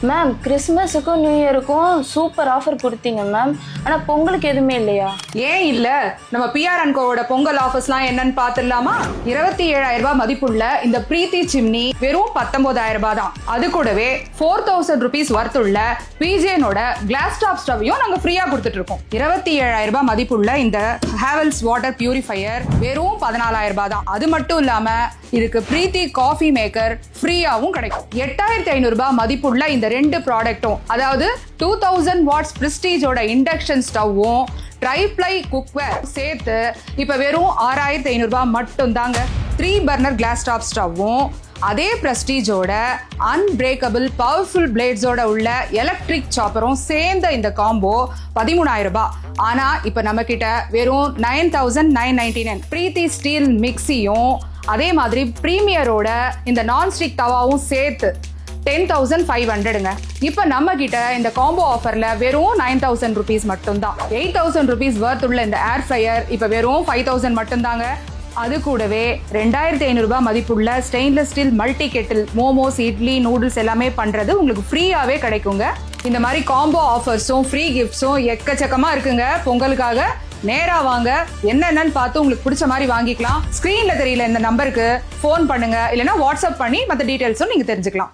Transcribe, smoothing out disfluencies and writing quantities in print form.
Ma'am கிறிஸ்மஸுக்கும் new இயருக்கும் super offer கொடுத்தீங்க ma'am. ஆனால் பொங்கலுக்கு எதுவுமே இல்லையா? ஏன் இல்ல, நம்ம பிஆர் அண்ட் கோவோட பொங்கல் ஆஃபர்ஸ்லாம் என்னன்னு பாத்துடலாமா? 27,000 ரூபாய் மதிப்புள்ள இந்த பிரீத்தி சிம்னி வெறும் 19,000 ரூபாய் தான். அது கூடவே 4,000 rupees வர்த்துள்ள பிஜேனோட கிளாஸ் டாப் ஸ்டவ்வையும் நாங்க ஃப்ரீயா கொடுத்துட்டு இருக்கோம். 27,000 ரூபாய் மதிப்புள்ள இந்த ஹேவல்ஸ் வாட்டர் பியூரிஃபையர் வெறும் 14,000 ரூபாய் தான். அது மட்டும் இல்லாம இதுக்கு பிரீத்தி காஃபி மேக்கர் ஃப்ரீயாவும் கிடைக்கும். 8,500 ரூபாய் மதிப்புள்ள இந்த ரெண்டு ப்ராடக்ட்டும், அதாவது 2000 வாட்ஸ் பிரஸ்டீஜோட இண்டக்ஷன் ஸ்டவ்வும் ட்ரைப்ளை குக்வேர் சேர்த்து இப்ப வெறும் 6,500 ரூபாய் மட்டும் தாங்க. 3 பர்னர் கிளாஸ் டாப் ஸ்டவ்வும் அதே பிரஸ்டீஜோட அன்பிரேக்கபிள் பவர்ஃபுல் பிளேட்ஸோட உள்ள எலக்ட்ரிக் சாப்பரும் சேர்ந்த இந்த காம்போ 13,000 ரூபாய். ஆனா இப்ப நம்ம கிட்ட வெறும் 9,999. பிரீத்தி ஸ்டீல் மிக்சியும் அதே மாதிரி பிரீமியரோட இந்த நான்ஸ்டிக் தவாவும் சேர்த்து 10,500ங்க. இப்ப நம்ம கிட்ட இந்த காம்போ ஆஃபர்ல வெறும் 9,000 rupees மட்டும் தான். 8,000 rupees வர்த் உள்ள இந்த ஏர் ஃப்ரையர் இப்ப வெறும் 5,000 மட்டும் தாங்க. அது கூடவே 2,500 ரூபாய் மதிப்புள்ள stainless steel multi Kettle momos, idli, noodles எல்லாமே பண்றது உங்களுக்கு ஃப்ரீயாவே கிடைக்குங்க. இந்த மாதிரி காம்போ ஆஃபர்ஸும் ஃப்ரீ கிஃப்ட்ஸும் எக்கச்சக்கமா இருக்குங்க. பொங்கலுக்காக நேரா வாங்க, என்னென்னு பார்த்து உங்களுக்கு பிடிச்ச மாதிரி வாங்கிக்கலாம். ஸ்கிரீன்ல தெரியல இந்த நம்பருக்கு ஃபோன் பண்ணுங்க, இல்லைன்னா வாட்ஸ்அப் பண்ணி மற்ற டீடைல்ஸும் நீங்க தெரிஞ்சுக்கலாம்.